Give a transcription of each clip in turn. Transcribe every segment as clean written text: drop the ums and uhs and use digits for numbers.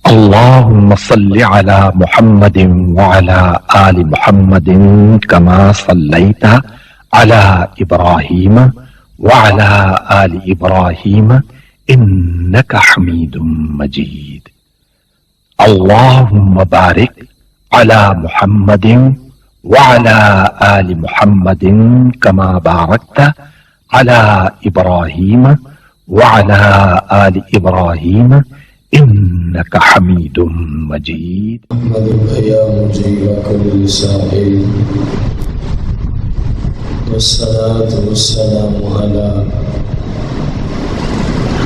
اللهم صل على محمد وعلى آل محمد كما صليت على إبراهيم وعلى آل إبراهيم إنك حميد مجيد. اللهم بارك على محمد وعلى آل محمد كما باركت على إبراهيم وعلى آل إبراهيم إنك حميد مجيد. أحمدك يا مجيب كل سائل، والصلاة والسلام على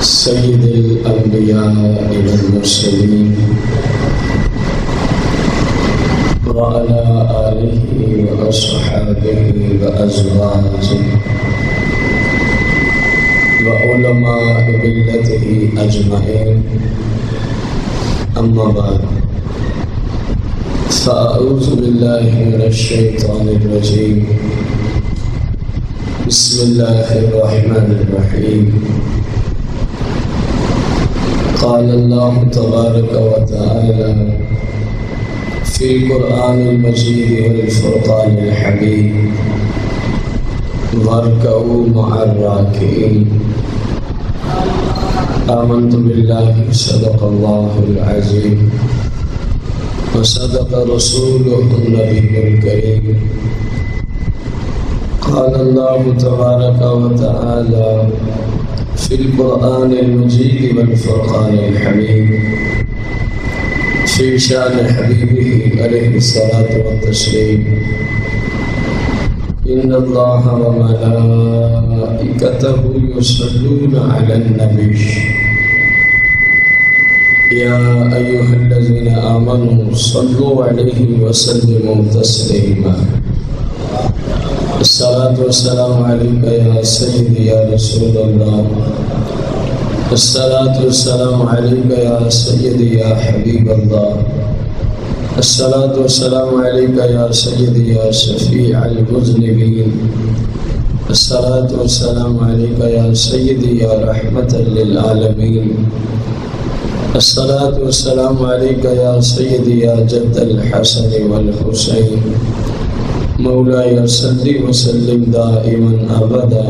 سيد الأنبياء والمرسلين وعلى آله وأصحابه وأزواجه وعلماء ملته أجمعين. أما بعد، فأعوذ بالله من الشيطان الرجيم. بسم الله الرحمن الرحيم. قال الله تبارك وتعالى في القرآن المجيد والفرقان الحميد: واركعوا مع الراكعين. آمنت بالله صدق الله العظيم وصدق رسوله النبي الكريم. قال الله تبارك وتعالى في القرآن المجيد والفرقان الحميد في شأن حبيبه عليه الصلاة والتسليم: إن الله وملائكته يصلون على النبي يا أيها الذين آمنوا صلوا عليه وسلموا تسليما. الصلاة والسلام عليك يا سيدي يا رسول الله. الصلاة والسلام عليك يا سيدي يا حبيب الله. الصلاة والسلام عليك يا سيدي يا شفيع المذنبين. الصلاة والسلام عليك يا سيدي يا رحمة للعالمين. الصلاة والسلام عليك يا سيدي يا جد الحسن والحسين. مولاي صل وسلم دائما أبدا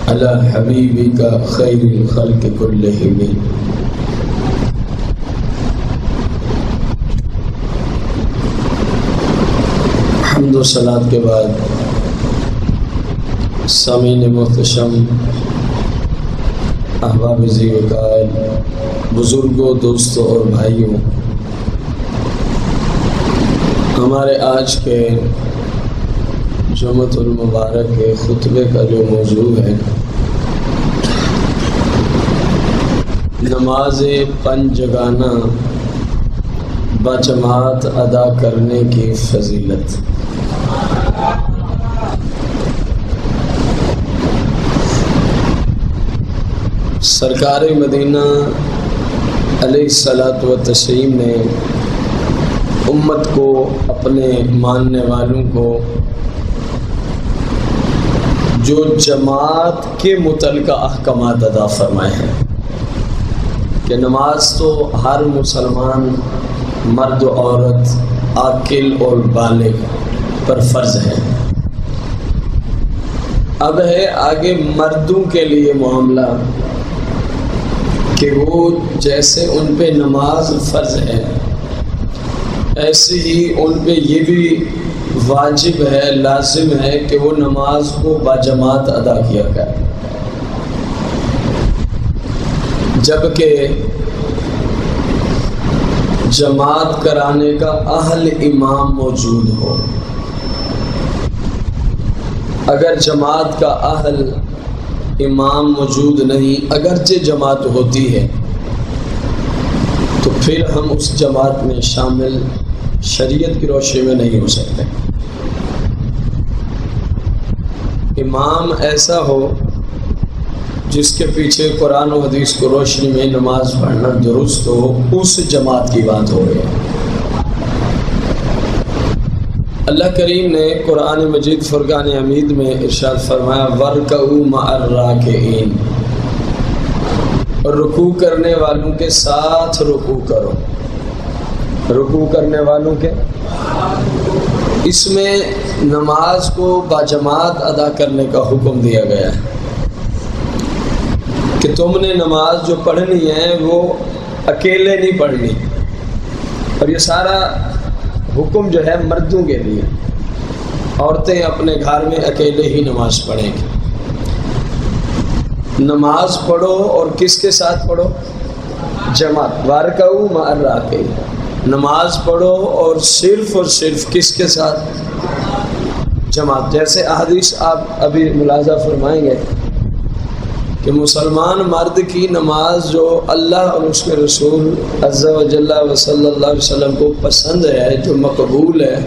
على حبيبك خير الخلق كلهم. حمد و صلاۃ کے بعد سامعین محتشم، احباب ذی وقار، بزرگوں، دوستوں اور بھائیوں، ہمارے آج کے جمعۃ المبارک کے خطبے کا جو موضوع ہے، نماز پنجگانہ بجماعت ادا کرنے کی فضیلت۔ سرکار مدینہ علیہ الصلاۃ والتسلیم نے امت کو، اپنے ماننے والوں کو، جو جماعت کے متعلقہ احکامات ادا فرمائے ہیں کہ نماز تو ہر مسلمان مرد و عورت، عاقل اور بالغ پر فرض ہے۔ اب ہے آگے مردوں کے لیے معاملہ کہ وہ جیسے ان پہ نماز فرض ہے، ایسے ہی ان پہ یہ بھی واجب ہے، لازم ہے کہ وہ نماز کو باجماعت ادا کیا کرے، جبکہ جماعت کرانے کا اہل امام موجود ہو۔ اگر جماعت کا اہل امام موجود نہیں، اگرچہ جماعت ہوتی ہے، تو پھر ہم اس جماعت میں شامل شریعت کی روشنی میں نہیں ہو سکتے۔ امام ایسا ہو جس کے پیچھے قرآن و حدیث کو روشنی میں نماز پڑھنا درست ہو، اس جماعت کی بات ہو رہی ہے۔ اللہ کریم نے قرآن مجید فرقان حمید میں ارشاد فرمایا: وَارْكَعُوا مَعَ الرَّاكِعِينَ، اور رکوع کرنے والوں کے ساتھ رکوع کرو، رکوع کرنے والوں کے۔ اس میں نماز کو باجماعت ادا کرنے کا حکم دیا گیا ہے کہ تم نے نماز جو پڑھنی ہے وہ اکیلے نہیں پڑھنی، اور یہ سارا حکم جو ہے مردوں کے لیے، عورتیں اپنے گھر میں اکیلے ہی نماز پڑھیں گی۔ نماز پڑھو اور کس کے ساتھ پڑھو؟ جماعت، وارکعوا مع الراکعین، نماز پڑھو اور صرف کس کے ساتھ؟ جماعت۔ جیسے احادیث آپ ابھی ملاحظہ فرمائیں گے کہ مسلمان مرد کی نماز جو اللہ اور اس کے رسول عز و جل و صلی اللہ علیہ وسلم کو پسند ہے، جو مقبول ہے،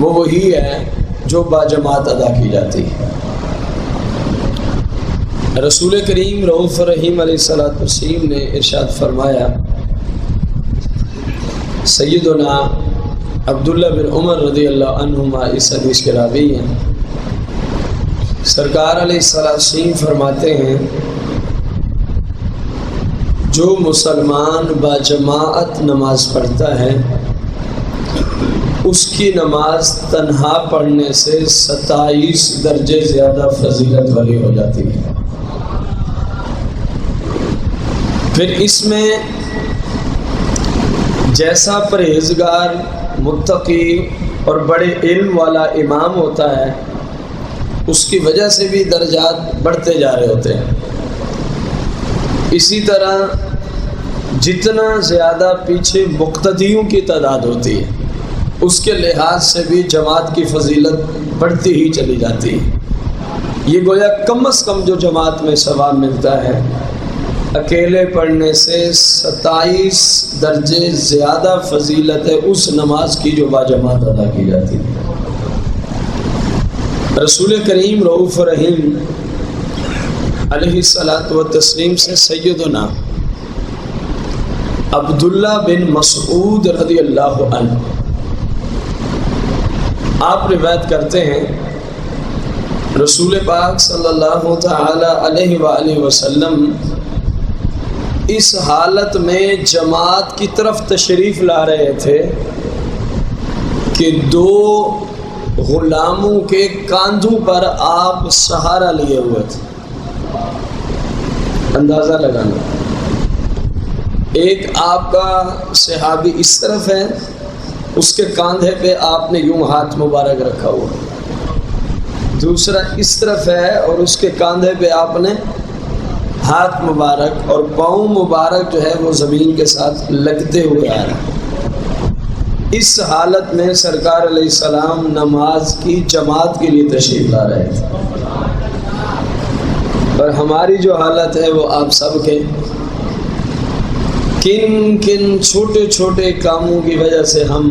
وہ وہی ہے جو باجماعت ادا کی جاتی ہے۔ رسول کریم رؤوف رحیم علیہ الصلوۃ والتسلیم نے ارشاد فرمایا، سیدنا عبداللہ بن عمر رضی اللہ عنہما اس حدیث کے راوی ہیں، سرکار علیہ السلام فرماتے ہیں جو مسلمان باجماعت نماز پڑھتا ہے اس کی نماز تنہا پڑھنے سے 27 درجے زیادہ فضیلت والی ہو جاتی ہے۔ پھر اس میں جیسا پرہیزگار، متقی اور بڑے علم والا امام ہوتا ہے اس کی وجہ سے بھی درجات بڑھتے جا رہے ہوتے ہیں۔ اسی طرح جتنا زیادہ پیچھے مقتدیوں کی تعداد ہوتی ہے اس کے لحاظ سے بھی جماعت کی فضیلت بڑھتی ہی چلی جاتی ہے۔ یہ گویا کم از کم جو جماعت میں ثواب ملتا ہے اکیلے پڑھنے سے 27 درجے زیادہ فضیلت ہے اس نماز کی جو باجماعت ادا کی جاتی ہے۔ رسول کریم رؤوف رحیم علیہ الصلوۃ والتسلیم سے سیدنا عبداللہ بن مسعود رضی اللہ عنہ آپ روایت کرتے ہیں، رسول پاک صلی اللہ تعالی علیہ وآلہ وسلم اس حالت میں جماعت کی طرف تشریف لا رہے تھے کہ 2 غلاموں کے کاندھوں پر آپ سہارا لیے ہوئے تھے۔ اندازہ لگانا، ایک آپ کا صحابی اس طرف ہے، اس کے کاندھے پہ آپ نے یوں ہاتھ مبارک رکھا ہوا، دوسرا اس طرف ہے اور اس کے کاندھے پہ آپ نے ہاتھ مبارک اور پاؤں مبارک جو ہے وہ زمین کے ساتھ لگتے ہوئے آ رہا۔ اس حالت میں سرکار علیہ السلام نماز کی جماعت کے لیے تشریف لا رہے تھے، اور ہماری جو حالت ہے وہ آپ سب کے کن کن چھوٹے چھوٹے کاموں کی وجہ سے ہم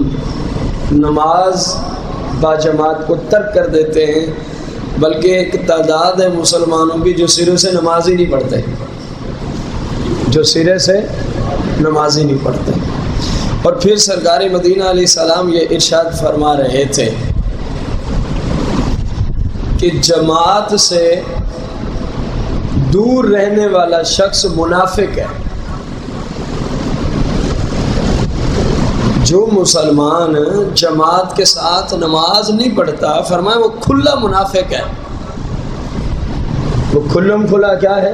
نماز باجماعت کو ترک کر دیتے ہیں، بلکہ ایک تعداد ہے مسلمانوں کی جو سرے سے نماز ہی نہیں پڑھتے، جو سرے سے نماز ہی نہیں پڑھتے۔ اور پھر سرکار مدینہ علیہ السلام یہ ارشاد فرما رہے تھے کہ جماعت سے دور رہنے والا شخص منافق ہے۔ جو مسلمان جماعت کے ساتھ نماز نہیں پڑھتا، فرمایا وہ کھلا منافق ہے۔ وہ کھلم کھلا کیا ہے؟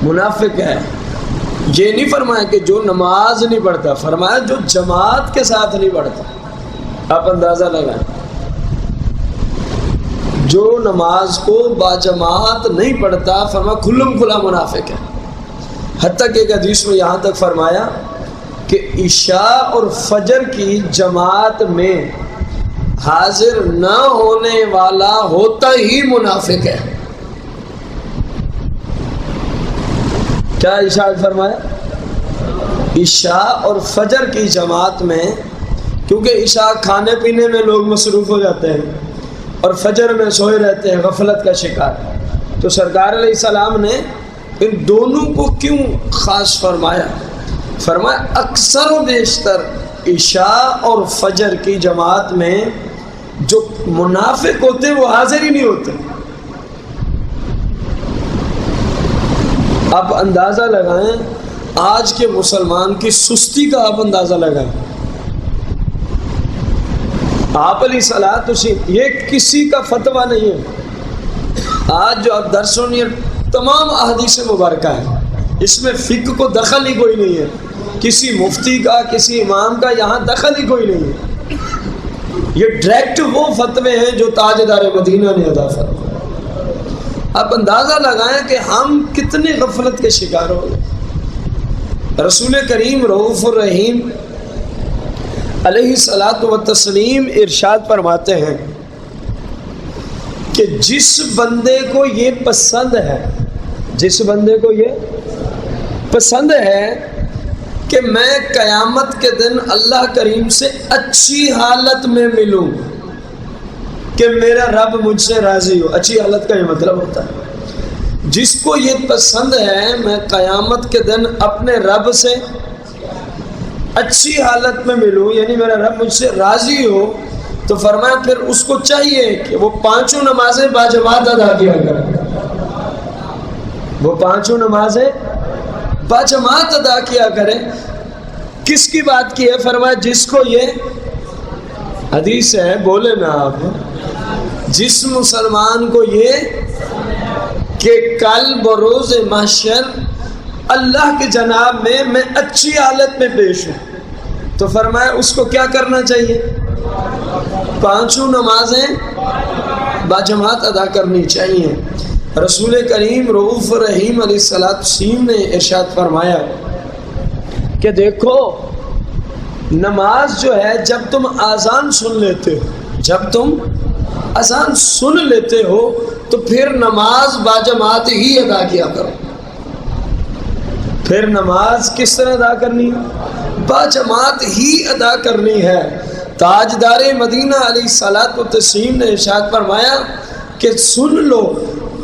منافق ہے۔ یہ نہیں فرمایا کہ جو نماز نہیں پڑھتا، فرمایا جو جماعت کے ساتھ نہیں پڑھتا۔ آپ اندازہ لگائیں، جو نماز کو باجماعت نہیں پڑھتا فرمایا کھلم کھلا منافق ہے۔ حتیٰ کہ ایک حدیث میں یہاں تک فرمایا کہ عشاء اور فجر کی جماعت میں حاضر نہ ہونے والا ہوتا ہی منافق ہے۔ کیا ارشاد فرمایا؟ عشاء اور فجر کی جماعت میں، کیونکہ عشاء کھانے پینے میں لوگ مصروف ہو جاتے ہیں اور فجر میں سوئے رہتے ہیں، غفلت کا شکار، تو سرکار علیہ السلام نے ان دونوں کو کیوں خاص فرمایا؟ فرمایا اکثر و بیشتر عشاء اور فجر کی جماعت میں جو منافق ہوتے وہ حاضر ہی نہیں ہوتے۔ آپ اندازہ لگائیں آج کے مسلمان کی سستی کا، آپ اندازہ لگائیں. آپ علیہ الصلوۃ والسلام، یہ کسی کا فتویٰ نہیں ہے. آج جو آپ درس سنیے تمام احادیث مبارکہ ہیں، اس میں فقہ کو دخل ہی کوئی نہیں ہے. کسی مفتی کا، کسی امام کا یہاں دخل ہی کوئی نہیں ہے. یہ ڈائریکٹ وہ فتوے ہیں جو تاجدار مدینہ نے ادا فرمائے. آپ اندازہ لگائیں کہ ہم کتنی غفلت کے شکار ہو گئے. رسول کریم رؤوف الرحیم علیہ الصلاۃ والتسلیم ارشاد فرماتے ہیں کہ جس بندے کو یہ پسند ہے، جس بندے کو یہ پسند ہے کہ میں قیامت کے دن اللہ کریم سے اچھی حالت میں ملوں، کہ میرا رب مجھ سے راضی ہو. اچھی حالت کا یہ مطلب ہوتا ہے جس کو یہ پسند ہے میں قیامت کے دن اپنے رب سے اچھی حالت میں ملوں، یعنی میرا رب مجھ سے راضی ہو، تو فرمایا پھر اس کو چاہیے کہ وہ پانچوں نمازیں باجماعت ادا کیا کرے. وہ پانچوں نمازیں باجماعت ادا کیا کرے. کس کی بات کی ہے؟ فرمایا جس کو یہ حدیث ہے، بولے نا آپ، جس مسلمان کو یہ کہ کل بروز محشر اللہ کے جناب میں اچھی حالت میں پیش ہوں، تو فرمایا اس کو کیا کرنا چاہیے؟ پانچوں نمازیں باجماعت ادا کرنی چاہیے. رسول کریم رؤوف الرحیم علیہ السلام نے ارشاد فرمایا کہ دیکھو نماز جو ہے جب تم اذان سن لیتے ہو، جب تم اذان سن لیتے ہو تو پھر نماز باجماعت ہی ادا کیا کرو. پھر نماز کس طرح ادا کرنی ہے؟ باجماعت ہی ادا کرنی ہے. تاجدار مدینہ علیہ الصلوۃ والتسلیم نے ارشاد فرمایا کہ سن لو،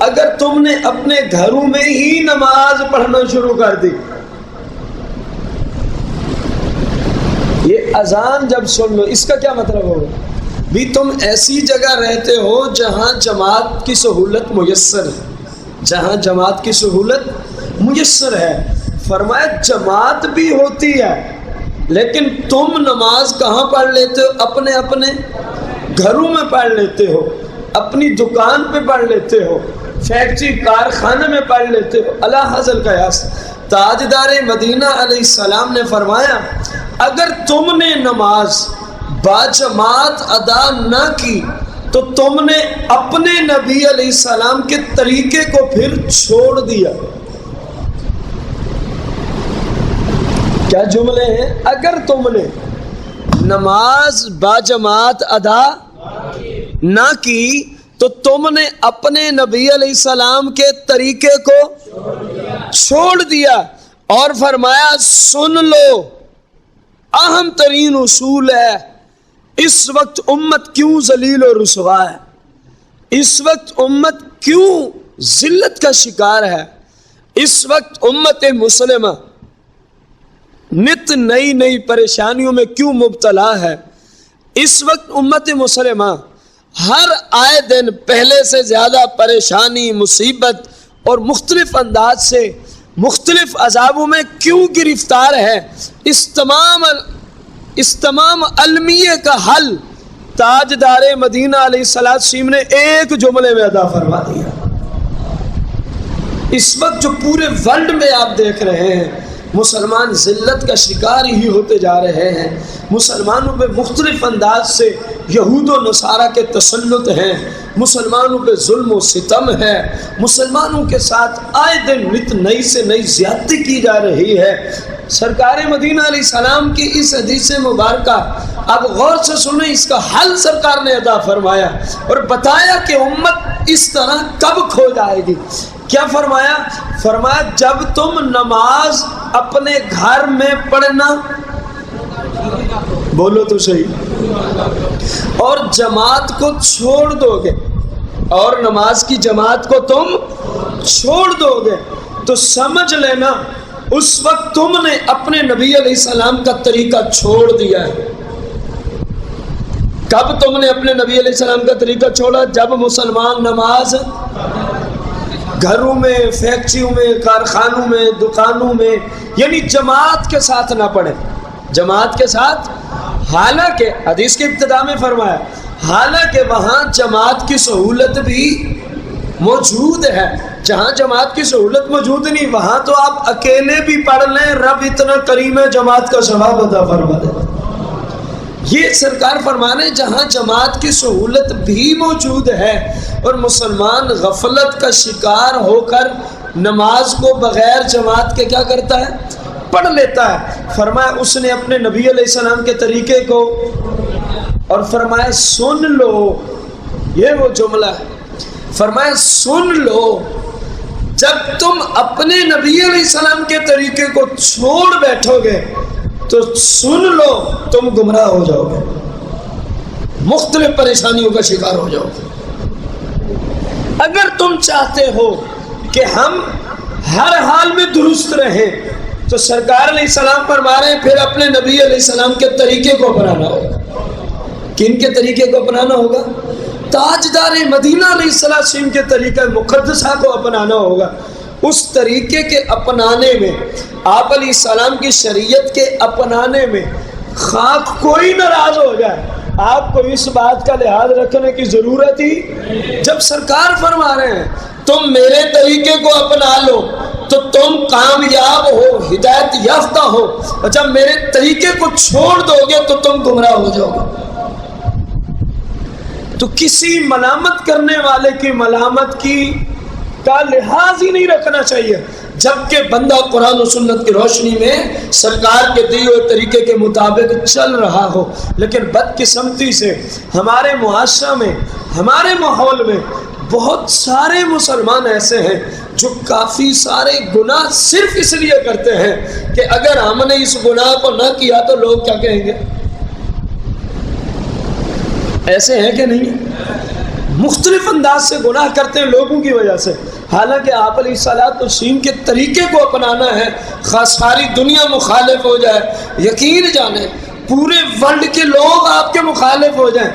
اگر تم نے اپنے گھروں میں ہی نماز پڑھنا شروع کر دی، یہ اذان جب سن لو، اس کا کیا مطلب ہوگا؟ بھی تم ایسی جگہ رہتے ہو جہاں جماعت کی سہولت میسر ہے، جہاں جماعت کی سہولت میسر ہے. فرمایا جماعت بھی ہوتی ہے لیکن تم نماز کہاں پڑھ لیتے ہو؟ اپنے اپنے گھروں میں پڑھ لیتے ہو، اپنی دکان پہ پڑھ لیتے ہو، فیکٹری کارخانے میں پڑھ لیتے ہو. اللہ حضر قیاس. تاجدار مدینہ علیہ السلام نے فرمایا اگر تم نے نماز باجماعت ادا نہ کی تو تم نے اپنے نبی علیہ السلام کے طریقے کو پھر چھوڑ دیا. کیا جملے ہیں؟ اگر تم نے نماز باجماعت ادا نہ کی تو تم نے اپنے نبی علیہ السلام کے طریقے کو چھوڑ دیا. اور فرمایا سن لو، اہم ترین اصول ہے، اس وقت امت کیوں ذلیل و رسوا ہے، اس وقت امت کیوں ذلت کا شکار ہے، اس وقت امت مسلمہ نت نئی نئی پریشانیوں میں کیوں مبتلا ہے. اس وقت امت مسلمہ ہر آئے دن پہلے سے زیادہ پریشانی، مصیبت اور مختلف انداز سے مختلف عذابوں میں کیوں گرفتار ہے. اس تمام المیے کا حل تاجدار مدینہ علیہ السلام نے ایک جملے میں ادا فرما دیا. اس وقت جو پورے ورلڈ میں آپ دیکھ رہے ہیں مسلمان ذلت کا شکار ہی ہوتے جا رہے ہیں. مسلمانوں پہ مختلف انداز سے یہود و نصارہ کے تسلط ہیں، مسلمانوں پہ ظلم و ستم ہے، مسلمانوں کے ساتھ آئے دن نت نئی سے نئی زیادتی کی جا رہی ہے. سرکار مدینہ علیہ السلام کی اس حدیث مبارکہ آپ غور سے سنیں، اس کا حل سرکار نے عطا فرمایا اور بتایا کہ امت اس طرح کب کھو جائے گی. کیا فرمایا؟ فرمایا جب تم نماز اپنے گھر میں پڑھنا، بولو تو صحیح، اور جماعت کو چھوڑ دو گے، اور نماز کی جماعت کو تم چھوڑ دو گے تو سمجھ لینا اس وقت تم نے اپنے نبی علیہ السلام کا طریقہ چھوڑ دیا ہے. کب تم نے اپنے نبی علیہ السلام کا طریقہ چھوڑا؟ جب مسلمان نماز گھروں میں، فیکٹریوں میں، کارخانوں میں، دکانوں میں، یعنی جماعت کے ساتھ نہ پڑھیں، جماعت کے ساتھ۔ حالانکہ حدیث کے ابتدا میں فرمایا حالانکہ وہاں جماعت کی سہولت بھی موجود ہے، جہاں جماعت کی سہولت موجود نہیں وہاں تو آپ اکیلے بھی پڑھ لیں، رب اتنا کریم ہے جماعت کا ثواب عطا فرما دے۔ یہ سرکار فرمانے جہاں جماعت کی سہولت بھی موجود ہے اور مسلمان غفلت کا شکار ہو کر نماز کو بغیر جماعت کے کیا کرتا ہے؟ پڑھ لیتا ہے۔ فرمایا اس نے اپنے نبی علیہ السلام کے طریقے کو، اور فرمایا سن لو، یہ وہ جملہ ہے، فرمایا سن لو، جب تم اپنے نبی علیہ السلام کے طریقے کو چھوڑ بیٹھو گے تو سن لو تم گمراہ ہو جاؤ گے، مختلف پریشانیوں کا شکار ہو جاؤ گے۔ اگر تم چاہتے ہو کہ ہم ہر حال میں درست رہیں تو سرکار علیہ السلام فرما رہے ہیں پھر اپنے نبی علیہ السلام کے طریقے کو اپنانا ہوگا۔ کن کے طریقے کو اپنانا ہوگا؟ تاجدار مدینہ علیہ السلام کے طریقہ مقدسہ کو اپنانا ہوگا۔ اس طریقے کے اپنانے میں، آپ علیہ السلام کی شریعت کے اپنانے میں خاک کوئی ناراض ہو جائے آپ کو اس بات کا لحاظ رکھنے کی ضرورت ہی، جب سرکار فرما رہے ہیں تم میرے طریقے کو اپنا لو تو تم کامیاب ہو، ہدایت یافتہ ہو، اور جب میرے طریقے کو چھوڑ دو گے تو تم گمراہ ہو جاؤ گے۔ تو کسی ملامت کرنے والے کی ملامت کی کا لحاظ ہی نہیں رکھنا چاہیے، جبکہ بندہ قرآن و سنت کی روشنی میں سرکار کے دیے ہوئے طریقے کے مطابق چل رہا ہو۔ لیکن بدقسمتی سے ہمارے معاشرہ میں، ہمارے ماحول میں بہت سارے مسلمان ایسے ہیں جو کافی سارے گناہ صرف اس لیے کرتے ہیں کہ اگر ہم نے اس گناہ کو نہ کیا تو لوگ کیا کہیں گے۔ ایسے ہیں کہ نہیں؟ مختلف انداز سے گناہ کرتے ہیں لوگوں کی وجہ سے، حالانکہ آپ علیہ الصلوۃ والسلام کے طریقے کو اپنانا ہے، خاص ساری دنیا مخالف ہو جائے، یقین جانیں پورے ورلڈ کے لوگ آپ کے مخالف ہو جائیں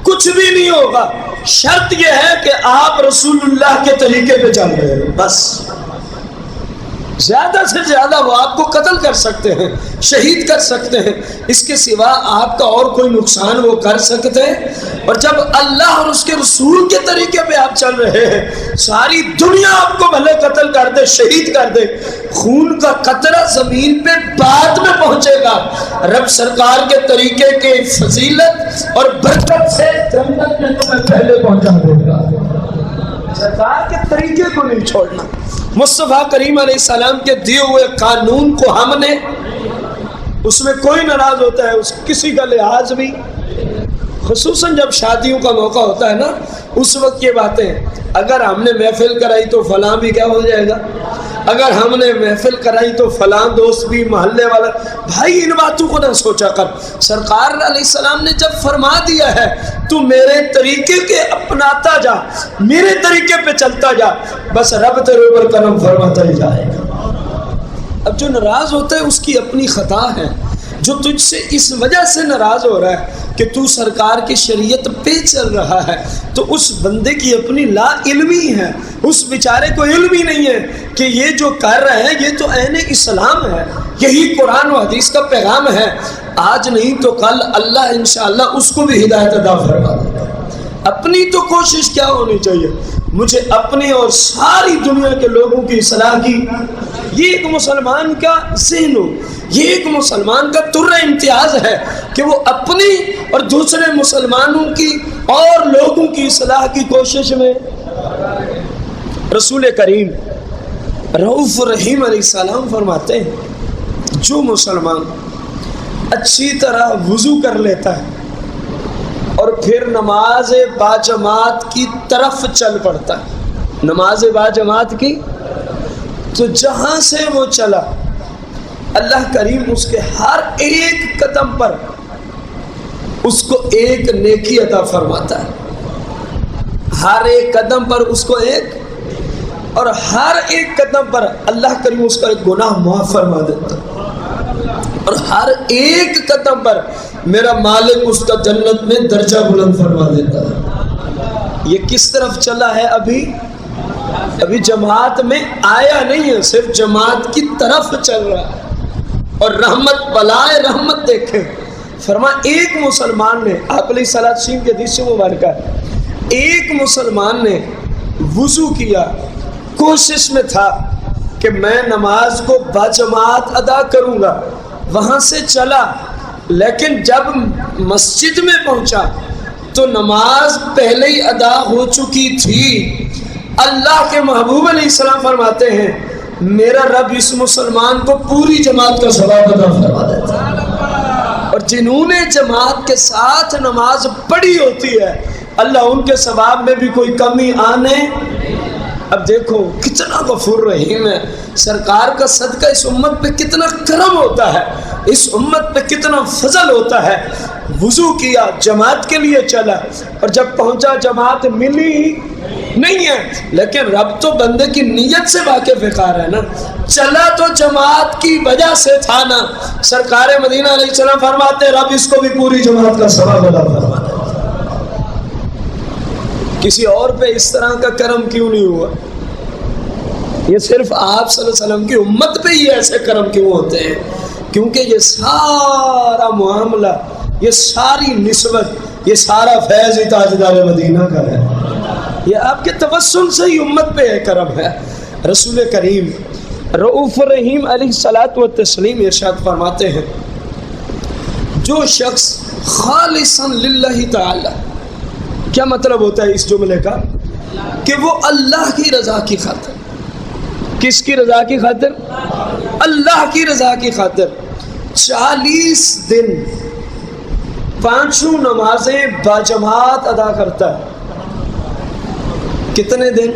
کچھ بھی نہیں ہوگا، شرط یہ ہے کہ آپ رسول اللہ کے طریقے پہ چل رہے ہیں، بس۔ زیادہ سے زیادہ وہ آپ کو قتل کر سکتے ہیں، شہید کر سکتے ہیں، اس کے سوا آپ کا اور کوئی نقصان وہ کر سکتے ہیں۔ اور جب اللہ اور اس کے رسول کے طریقے پہ آپ چل رہے ہیں، ساری دنیا آپ کو بھلے قتل کر دے، شہید کر دے، خون کا قطرہ زمین پہ بعد میں پہنچے گا، رب سرکار کے طریقے کے فضیلت اور برکت سے جنت میں تمہیں پہلے پہنچا دے گا۔ سرکار کے طریقے کو نہیں چھوڑنا، مصطفیٰ کریم علیہ السلام کے دیے ہوئے قانون کو ہم نے، اس میں کوئی ناراض ہوتا ہے اس کسی کا لحاظ بھی، خصوصاً جب شادیوں کا موقع ہوتا ہے نا، اس وقت یہ باتیں اگر ہم نے محفل کرائی تو فلاں بھی کیا ہو جائے گا، اگر ہم نے محفل کرائی تو فلاں دوست بھی، محلے والا، بھائی ان باتوں کو نہ سوچا کر۔ سرکار علیہ السلام نے جب فرما دیا ہے تو میرے طریقے کے اپناتا جا، میرے طریقے پہ چلتا جا، بس رب تیرے اوپر کرم فرماتا ہی جائے گا۔ اب جو ناراض ہوتا ہے اس کی اپنی خطا ہے، جو تجھ سے اس وجہ سے ناراض ہو رہا ہے کہ تو سرکار کی شریعت پہ چل رہا ہے، تو اس بندے کی اپنی لا علمی ہے، اس بیچارے کو علم ہی نہیں ہے کہ یہ جو کر رہے ہیں یہ تو عین اسلام ہے، یہی قرآن و حدیث کا پیغام ہے۔ آج نہیں تو کل اللہ انشاءاللہ اس کو بھی ہدایت عطا فرما دے گا۔ اپنی تو کوشش کیا ہونی چاہیے، مجھے اپنی اور ساری دنیا کے لوگوں کی اصلاح کی، یہ ایک مسلمان کا ذہن ہو، یہ ایک مسلمان کا ترہ امتیاز ہے کہ وہ اپنی اور دوسرے مسلمانوں کی اور لوگوں کی اصلاح کی کوشش میں۔ رسول کریم رؤوف الرحیم علیہ السلام فرماتے ہیں جو مسلمان اچھی طرح وضو کر لیتا ہے اور پھر نماز باجماعت کی طرف چل پڑتا ہے، نماز باجماعت کی، تو جہاں سے وہ چلا اللہ کریم اس کے ہر ایک قدم پر اس کو ایک نیکی عطا فرماتا ہے، ہر ایک قدم پر اس کو ایک، اور ہر ایک قدم پر اللہ کریم اس کا ایک گناہ معاف فرما دیتا ہے، اور ہر ایک قدم پر میرا مالک اس کا جنت میں درجہ بلند فرما دیتا ہے۔ یہ کس طرف چلا ہے ابھی؟ ابھی جماعت میں آیا نہیں ہے، صرف جماعت کی طرف چل رہا ہے، اور رحمت بلائے رحمت دیکھیں۔ فرمایا ایک مسلمان نے، آپ علیہ الصلوۃ والسلام کے حدیث سے مبارکہ ہے، ایک مسلمان نے وضو کیا، کوشش میں تھا کہ میں نماز کو باجماعت ادا کروں گا، وہاں سے چلا، لیکن جب مسجد میں پہنچا تو نماز پہلے ہی ادا ہو چکی تھی۔ اللہ کے محبوب علیہ السلام فرماتے ہیں میرا رب اس مسلمان کو پوری جماعت کا ثواب عطا فرما دیتا ہے، اور جنہوں نے جماعت کے ساتھ نماز پڑھی ہوتی ہے اللہ ان کے ثواب میں بھی کوئی کمی آنے۔ اب دیکھو کتنا غفور رحیم ہے، سرکار کا صدقہ اس امت پہ کتنا کرم ہوتا ہے، اس امت پہ کتنا فضل ہوتا ہے۔ وضو کیا، جماعت کے لیے چلا، اور جب پہنچا جماعت ملی نہیں ہے، لیکن رب تو بندے کی نیت سے واقف وقار ہے نا، چلا تو جماعت کی وجہ سے تھا نا۔ سرکار مدینہ علیہ السلام فرماتے رب اس کو بھی پوری جماعت کا ثواب عطا فرما دے۔ کسی اور پہ اس طرح کا کرم کیوں نہیں ہوا؟ یہ صرف آپ صلی اللہ علیہ وسلم کی امت پہ ہی ایسے کرم کیوں ہوتے ہیں؟ کیونکہ یہ سارا معاملہ، یہ ساری نسبت، یہ سارا فیض ہی تاجدار مدینہ کا ہے، یہ آپ کے توسل سے ہی امت پہ کرم ہے۔ رسول کریم رؤوف الرحیم علیہ الصلوۃ والتسلیم ارشاد فرماتے ہیں جو شخص خالصا للہ تعالی، کیا مطلب ہوتا ہے اس جملے کا؟ کہ وہ اللہ کی رضا کی خاطر، کس کی رضا کی خاطر؟ اللہ کی رضا کی خاطر 40 دن پانچوں نمازیں باجماعت ادا کرتا ہے۔ کتنے دن؟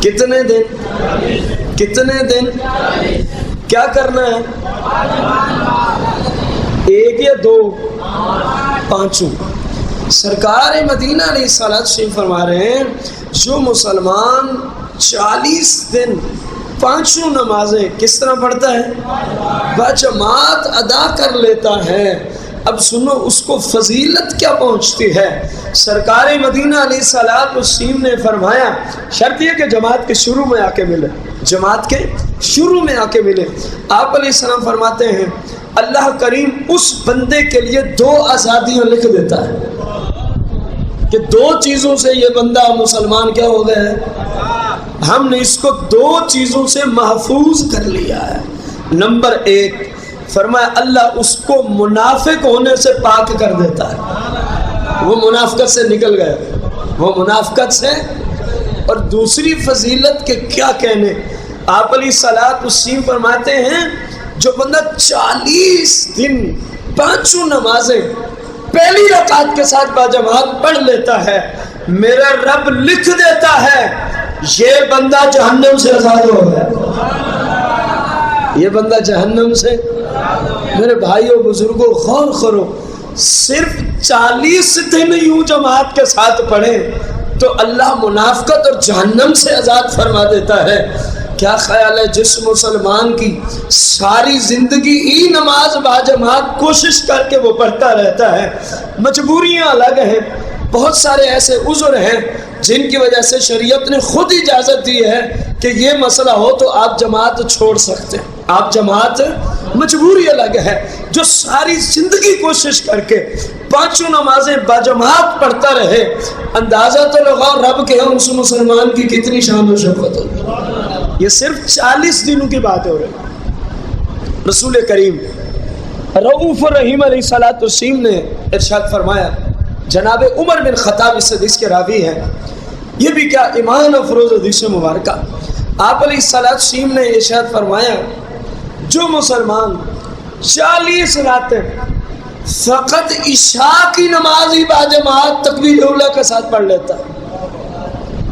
کتنے دن؟ کتنے دن؟ کیا کرنا ہے؟ ایک یا دو؟ پانچوں۔ سرکار مدینہ علیہ الصلوۃ والسلام فرما رہے ہیں جو مسلمان 40 دن پانچوں نمازیں کس طرح پڑھتا ہے؟ باجماعت ادا کر لیتا ہے۔ اب سنو اس کو فضیلت کیا پہنچتی ہے۔ سرکار مدینہ علیہ الصلوۃ والسلام نے فرمایا شرط یہ کہ جماعت کے شروع میں آ کے ملے، جماعت کے شروع میں آ کے ملے۔ آپ علیہ السلام فرماتے ہیں اللہ کریم اس بندے کے لیے 2 آزادیاں لکھ دیتا ہے کہ 2 چیزوں سے یہ بندہ مسلمان کیا ہو گیا ہے، ہم نے اس کو 2 چیزوں سے محفوظ کر لیا ہے۔ نمبر 1 فرمایا اللہ اس کو منافق ہونے سے پاک کر دیتا ہے، وہ منافقت سے نکل گئے، وہ منافقت سے۔ اور دوسری فضیلت کے کیا کہنے، آپ علیہ الصلوۃ والسلام فرماتے ہیں جو بندہ 40 دن پانچوں نمازیں پہلی رکعت کے ساتھ باجماعت پڑھ لیتا ہے، میرا رب لکھ دیتا ہے یہ بندہ جہنم سے آزاد ہو گیا، یہ بندہ جہنم سے۔ میرے بھائیوں بزرگوں غور کرو، صرف 40 دن یوں جماعت کے ساتھ پڑھیں تو اللہ منافقت اور جہنم سے آزاد فرما دیتا ہے۔ کیا خیال ہے جس مسلمان کی ساری زندگی ہی نماز باجماعت کوشش کر کے وہ پڑھتا رہتا ہے، مجبوریاں الگ ہیں، بہت سارے ایسے عذر ہیں جن کی وجہ سے شریعت نے خود اجازت دی ہے کہ یہ مسئلہ ہو تو آپ جماعت چھوڑ سکتے ہیں، آپ جماعت، مجبوری الگ ہے۔ جو ساری زندگی کوشش کر کے پانچوں نمازیں باجماعت پڑھتا رہے، اندازہ تو لگاؤ رب کے ہم اس مسلمان کی کتنی شان و شوکت ہوگی۔ یہ صرف 40 دنوں کی بات ہو رہی۔ رسول کریم رؤوف الرحیم علیہ الصلوۃ والسلام نے ارشاد فرمایا، جناب عمر بن خطاب اس حدیث کے راوی ہیں، یہ بھی کیا ایمان افروز حدیث مبارکہ۔ آپ علیہ الصلوۃ والسلام نے ارشاد فرمایا جو مسلمان 40 راتیں فقط عشاء کی نماز ہی باجماعت تکبیر اولیٰ کے ساتھ پڑھ لیتا،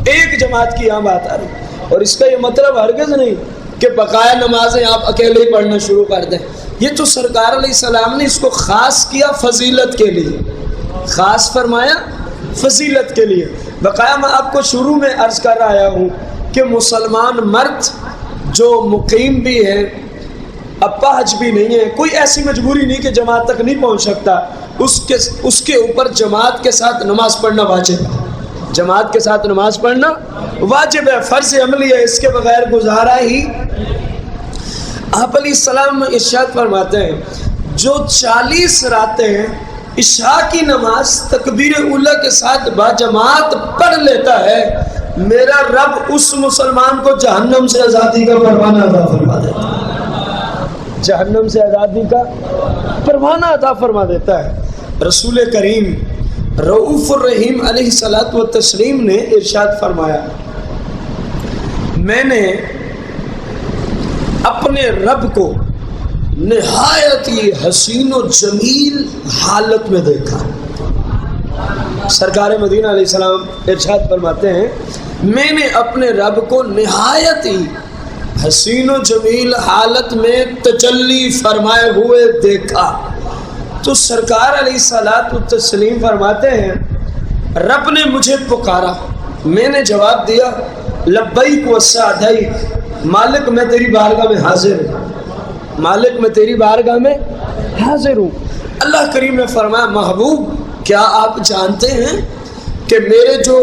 ایک جماعت کی یہاں بات آ رہی، اور اس کا یہ مطلب ہرگز نہیں کہ بقایا نمازیں آپ اکیلے ہی پڑھنا شروع کر دیں، یہ تو سرکار علیہ السلام نے اس کو خاص کیا فضیلت کے لیے، خاص فرمایا فضیلت کے لیے۔ بقایا میں آپ کو شروع میں عرض کر رہا ہوں کہ مسلمان مرد جو مقیم بھی ہے، اپاہج بھی نہیں ہے، کوئی ایسی مجبوری نہیں کہ جماعت تک نہیں پہنچ سکتا، اس کے اوپر جماعت کے ساتھ نماز پڑھنا واجب ہے، جماعت کے ساتھ نماز پڑھنا واجب ہے، فرض عملی ہے، اس کے بغیر گزارا ہی۔ آپ علیہ السلام ارشاد فرماتے ہیں جو 40 راتیں عشاء کی نماز تکبیر اولیٰ کے ساتھ باجماعت پڑھ لیتا ہے، میرا رب اس مسلمان کو جہنم سے آزادی کا پروانہ عطا فرما دیتا ہے، جہنم سے آزادی کا پروانہ عطا فرما دیتا ہے۔ رسول کریم رؤوف الرحیم علیہ الصلوۃ والتسلیم نے ارشاد فرمایا میں نے اپنے رب کو نہایت ہی حسین و جمیل حالت میں دیکھا۔ سرکار مدینہ علیہ السلام ارشاد فرماتے ہیں میں نے اپنے رب کو نہایت ہی حسین و جمیل حالت میں تجلی فرمائے ہوئے دیکھا۔ تو سرکار علیہ الصلوۃ والتسلیم فرماتے ہیں رب نے مجھے پکارا، میں نے جواب دیا لبیک و سعدیک، مالک میں تیری بارگاہ میں حاضر ہوں، مالک میں تیری بارگاہ میں حاضر ہوں۔ اللہ کریم نے فرمایا محبوب کیا آپ جانتے ہیں کہ میرے جو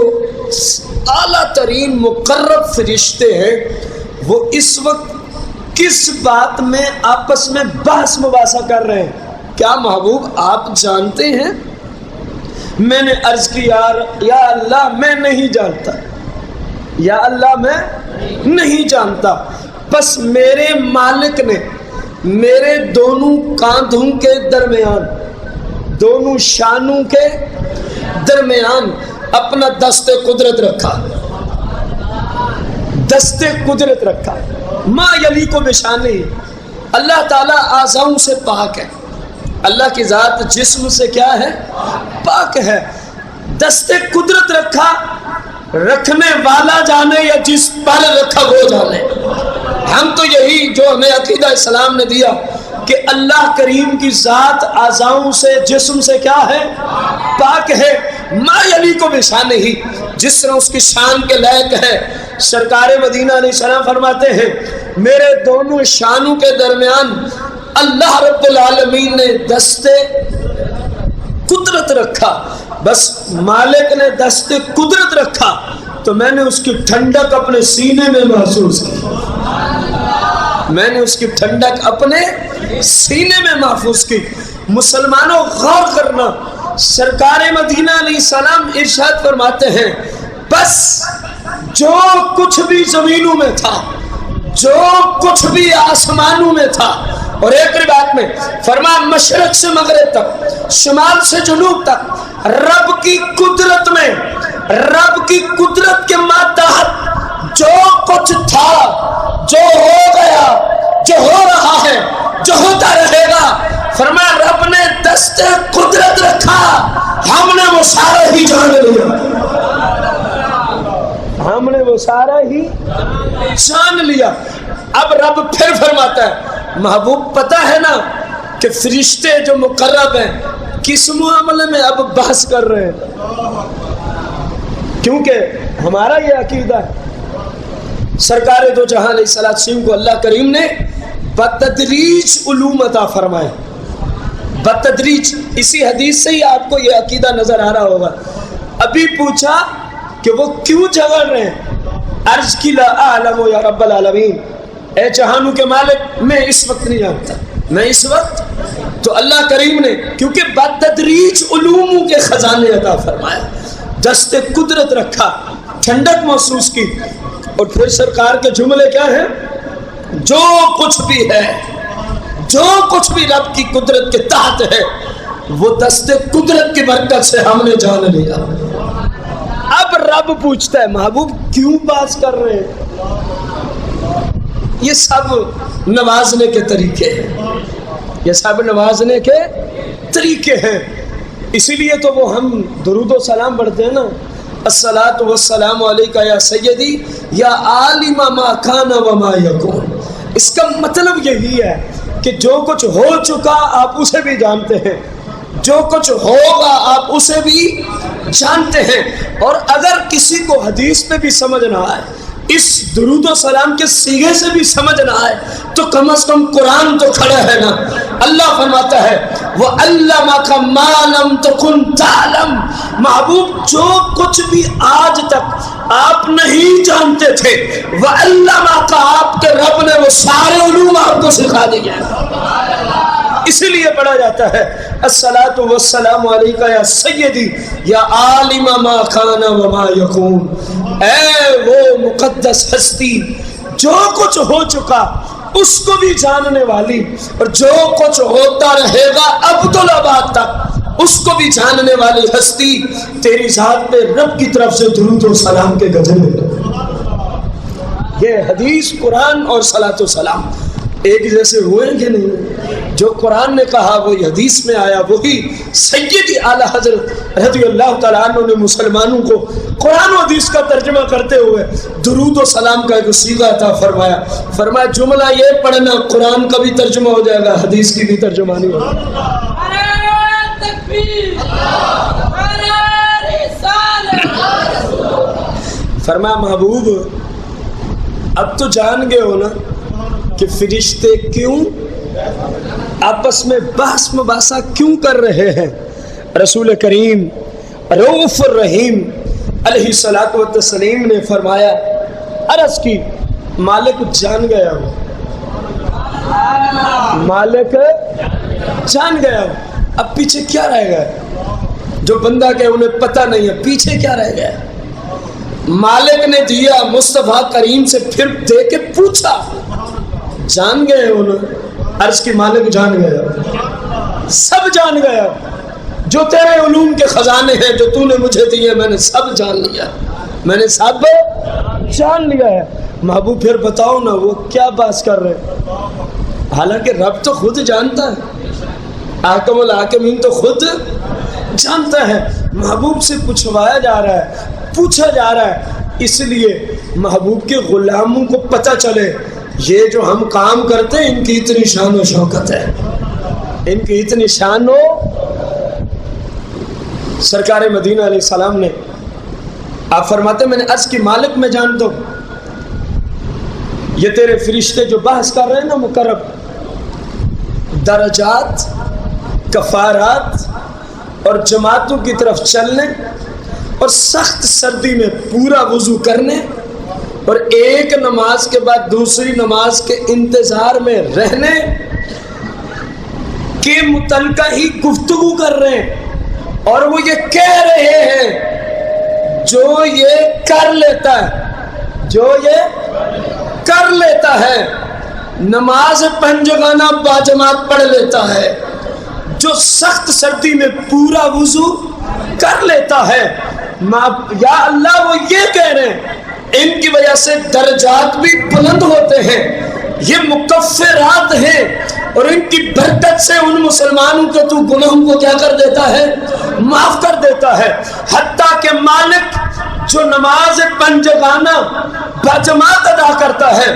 اعلیٰ ترین مقرب فرشتے ہیں وہ اس وقت کس بات میں آپس میں بحث مباحثہ کر رہے ہیں؟ کیا محبوب آپ جانتے ہیں؟ میں نے عرض کی یا اللہ میں نہیں جانتا، یا اللہ میں نہیں جانتا۔ بس میرے مالک نے میرے دونوں کاندھوں کے درمیان، دونوں شانوں کے درمیان اپنا دست قدرت رکھا، دست قدرت رکھا۔ ما یلیق بشانہ، اللہ تعالیٰ اعضاؤں سے پاک ہے، اللہ کی ذات جسم سے کیا ہے؟ پاک ہے۔ دست قدرت رکھا، رکھنے والا جانے یا جس پر رکھا وہ جانے۔ ہم تو یہی جو ہمیں عقیدہ اسلام نے دیا کہ اللہ کریم کی ذات اعضاؤں سے جسم سے کیا ہے؟ پاک ہے۔ ما یلیق بشانہ، جس طرح اس کی شان کے لائق ہے۔ سرکار مدینہ علیہ السلام فرماتے ہیں میرے دونوں شانوں کے درمیان اللہ رب العالمین نے دست قدرت رکھا۔ بس مالک نے دست قدرت رکھا تو میں نے اس کی ٹھنڈک اپنے سینے میں محسوس کی، میں نے اس کی ٹھنڈک اپنے سینے میں محفوظ کی۔ مسلمانوں غور کرنا، سرکار مدینہ علیہ السلام ارشاد فرماتے ہیں بس جو کچھ بھی زمینوں میں تھا، جو کچھ بھی آسمانوں میں تھا، اور ایک روایت میں فرمایا مشرق سے مغرب تک، شمال سے جنوب تک، رب کی قدرت میں، رب کی قدرت کے ماتحت جو کچھ تھا، جو ہو گیا، جو ہو رہا ہے، جو ہوتا رہے گا، فرمایا رب نے دست قدرت رکھا، ہم نے وہ سارا ہی جان لیا، ہم نے وہ سارا ہی جان لیا۔ اب رب پھر فرماتا ہے محبوب پتہ ہے نا کہ فرشتے جو مقرب ہیں کس معاملے میں اب بحث کر رہے ہیں؟ کیونکہ ہمارا یہ عقیدہ ہے سرکار دو جہاں علیہ السلام کو اللہ کریم نے بتدریج علوم عطا فرمائے، بتدریج۔ اسی حدیث سے ہی آپ کو یہ عقیدہ نظر آ رہا ہوگا۔ ابھی پوچھا کہ وہ کیوں جھگڑ رہے ہیں، عرض کی لا اعلم یا رب العالمین، اے جہانوں کے مالک میں اس وقت نہیں جانتا، میں اس وقت۔ تو اللہ کریم نے کیونکہ بتدریج علوموں کے خزانے عطا فرمایا، دست قدرت رکھا، ٹھنڈک محسوس کی، اور پھر سرکار کے جملے کیا ہیں؟ جو کچھ بھی ہے، جو کچھ بھی رب کی قدرت کے تحت ہے وہ دست قدرت کی برکت سے ہم نے جان لیا۔ اب رب پوچھتا ہے محبوب کیوں بات کر رہے ہیں؟ یہ سب نوازنے کے طریقے ہیں، یہ سب نوازنے کے طریقے ہیں۔ اسی لیے تو وہ ہم درود و سلام پڑھتے ہیں نا، الصلاۃ والسلام علیک یا سیدی یا عالم ما کان و ما یکون۔ اس کا مطلب یہی ہے کہ جو کچھ ہو چکا آپ اسے بھی جانتے ہیں، جو کچھ ہوگا آپ اسے بھی جانتے ہیں۔ اور اگر کسی کو حدیث میں بھی سمجھ نہ آئے، اس درود و سلام کے صیغے سے بھی سمجھ نہ آئے، تو کم از کم قرآن تو کھڑا ہے نا۔ اللہ فرماتا ہے وَعَلَّمَكَ مَا لَمْ تَكُنْ تَعْلَمْ. محبوب جو کچھ بھی آج تک آپ نہیں جانتے تھے، وَعَلَّمَكَ آپ کے رب نے وہ سارے علوم آپ کو سکھا دیے. اسی لیے پڑھا جاتا ہے الصلاۃ والسلام علیک یا سیدی یا عالم ما کان وما یکون. اے وہ مقدس ہستی جو کچھ ہو چکا اس کو بھی جاننے والی، اور جو کچھ ہوتا رہے گا ابدالآباد تک اس کو بھی جاننے والی ہستی، تیری ذات پہ رب کی طرف سے درود و سلام کے گجرے. یہ حدیث، قرآن اور صلاۃ و سلام ایک جیسے ہوئے کہ نہیں؟ جو قرآن نے کہا وہی حدیث میں آیا، وہی سیدی اعلیٰ حضرت رضی اللہ تعالیٰ عنہ نے مسلمانوں کو قرآن و حدیث کا ترجمہ کرتے ہوئے درود و سلام کا ایک صیغہ عطا فرمایا. فرمایا جملہ یہ پڑھنا قرآن کا بھی ترجمہ ہو جائے گا، حدیث کی بھی ترجمانی ہوگا. فرمایا محبوب اب تو جان گئے ہو نا کہ فرشتے کیوں آپس میں بحث مباحثہ کیوں کر رہے ہیں. رسول کریم رؤوف الرحیم علیہ الصلوۃ والتسلیم نے فرمایا، عرض کی مالک جان گیا ہو، مالک جان گیا ہو، اب پیچھے کیا رہ گیا؟ جو بندہ کہ انہیں پتہ نہیں ہے پیچھے کیا رہ گیا. مالک نے دیا، مصطفیٰ کریم سے پھر دے کے پوچھا، جان گئے انہوں؟ عرض کی مالک جان گیا، سب جان گیا. جو تیرے علوم کے خزانے ہیں جو تو نے مجھے دیے میں نے سب جان لیا، میں نے سب جان لیا ہے. محبوب پھر بتاؤ نا وہ کیا بات کر رہے؟ حالانکہ رب تو خود جانتا ہے، حاکم الحاکمین تو خود جانتا ہے. محبوب سے پوچھوایا جا رہا ہے، پوچھا جا رہا ہے، اس لیے محبوب کے غلاموں کو پتہ چلے یہ جو ہم کام کرتے ہیں ان کی اتنی شان و شوکت ہے، ان کی اتنی شان و. سرکار مدینہ علیہ السلام نے آپ فرماتے میں نے عرض کی مالک میں جان دو، یہ تیرے فرشتے جو بحث کر رہے ہیں نا مقرب، درجات، کفارات اور جماعتوں کی طرف چلنے اور سخت سردی میں پورا وضو کرنے اور ایک نماز کے بعد دوسری نماز کے انتظار میں رہنے کے متعلقہ ہی گفتگو کر رہے ہیں. اور وہ یہ کہہ رہے ہیں جو یہ کر لیتا ہے، جو یہ کر لیتا ہے، نماز پنجگانہ باجماعت پڑھ لیتا ہے، جو سخت سردی میں پورا وضو کر لیتا ہے، یا اللہ وہ یہ کہہ رہے ہیں ان کی وجہ سے درجات بھی بلند ہوتے ہیں، یہ مکفرات ہیں، اور ان کی برکت سے ان مسلمانوں کے تو گناہوں کو کیا کر دیتا ہے؟ معاف کر دیتا ہے. حتیٰ کہ مالک جو نماز پنجگانہ باجماعت ادا کرتا ہے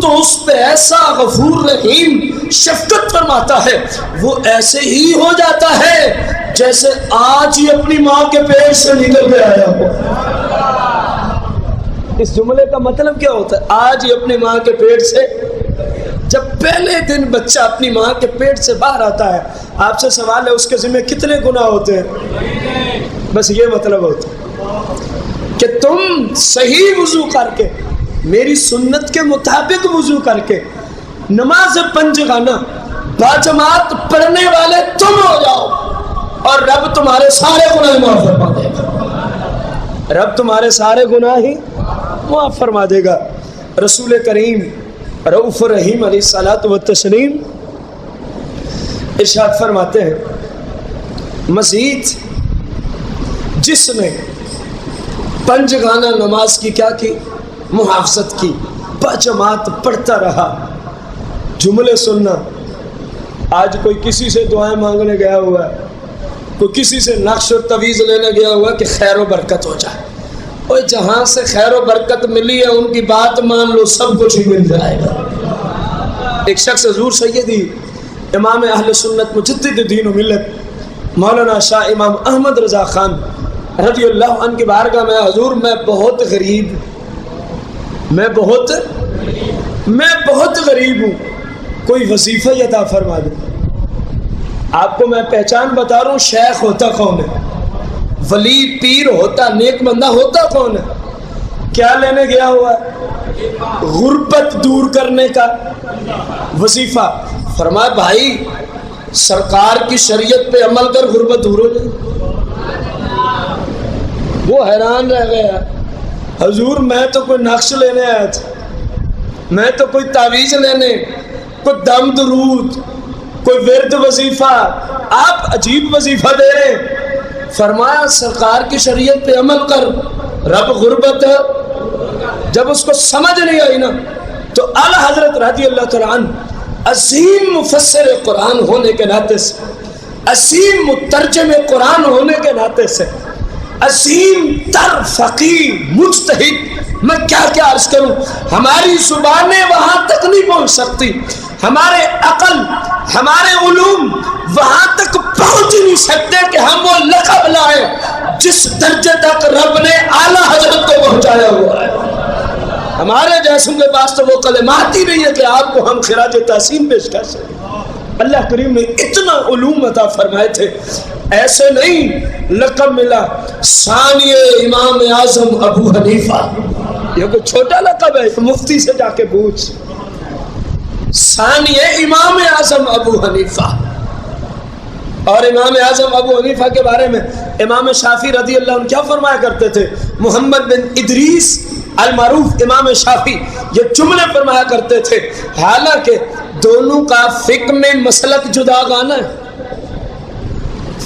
تو اس پہ ایسا غفور رحیم شفقت فرماتا ہے، وہ ایسے ہی ہو جاتا ہے جیسے آج ہی اپنی ماں کے پیٹ سے نکل کے آیا ہو. اس جملے کا مطلب کیا ہوتا ہے؟ آج ہی اپنی ماں کے پیٹ سے، جب پہلے دن بچہ اپنی ماں کے پیٹ سے باہر آتا ہے، آپ سے سوال ہے اس کے ذمہ کتنے گناہ ہوتے ہیں؟ بس یہ مطلب ہوتا ہے کہ تم صحیح وضو کر کے، میری سنت کے مطابق وضو کر کے نماز پنجگانہ باجماعت پڑھنے والے تم ہو جاؤ، اور رب تمہارے سارے گناہ معاف فرما دے گا. رب تمہارے سارے گناہ ہی معاف فرما دے گا. رسول کریم رؤوف الرحیم علیہ الصلوۃ والتسلیم ارشاد فرماتے ہیں، مزید جس نے پنجگانہ نماز کی کیا کی؟ محافظت کی، باجماعت پڑھتا رہا. جملے سننا، آج کوئی کسی سے دعائیں مانگنے گیا ہوا ہے، کوئی کسی سے نقش و تویز لینے گیا ہوا کہ خیر و برکت ہو جائے، اور جہاں سے خیر و برکت ملی ہے ان کی بات مان لو سب کچھ ہی مل جائے گا. ایک شخص حضور سیدی امام اہل سنت مجدد دین و ملت مولانا شاہ امام احمد رضا خان رضی اللہ عنہ کی بارگاہ میں، حضور میں بہت غریب غریب ہوں، کوئی وظیفہ عطا فرما دے. آپ کو میں پہچان بتا رہا ہوں، شیخ ہوتا کون ہے، ولی پیر ہوتا، نیک بندہ ہوتا کون ہے؟ کیا لینے گیا ہوا ہے؟ غربت دور کرنے کا وظیفہ۔ فرمایا بھائی سرکار کی شریعت پہ عمل کر، غربت دور ہو جائے۔ وہ حیران رہ گیا، حضور میں تو کوئی نقش لینے آیا تھا، میں تو کوئی تعویذ لینے، کوئی دم درود، کوئی ورد وظیفہ، آپ عجیب وظیفہ دے رہے ہیں۔ فرمایا سرکار کی شریعت پہ عمل کر، رب غربت ہے۔ جب اس کو سمجھ نہیں آئی نا تو اعلیٰ حضرت رضی اللہ تعالیٰ عنہ عظیم مفسر قرآن ہونے کے ناطے سے، عظیم مترجم قرآن ہونے کے ناطے سے، عظیم تر فقیہ مجتہد، میں کیا کیا عرض کروں، ہماری زبانیں وہاں تک نہیں پہنچ سکتی، ہمارے عقل ہمارے علوم وہاں تک پہنچ نہیں سکتے کہ ہم وہ لقب لائیں جس درجے تک رب نے اعلیٰ حضرت کو پہنچایا ہوا ہے۔ ہمارے جیسوں کے پاس تو وہ کلمات ہی نہیں ہے کہ آپ کو ہم خراج تحسین پیش کر سکیں۔ اللہ کریم نے اتنا علوم عطا فرمائے تھے، ایسے نہیں لقب ملا ثانی امام اعظم ابو حنیفہ، یہ کوئی چھوٹا لقب ہے، مفتی سے جا کے پوچھ، ثانی امام اعظم ابو حنیفہ۔ اور امام اعظم ابو حنیفہ کے بارے میں امام شافعی رضی اللہ عنہ کیا فرمایا کرتے تھے؟ محمد بن ادریس المعروف امام شافعی یہ جملے فرمایا کرتے تھے، حالانکہ دونوں کا فقہ میں مسلک جدا گانا ہے،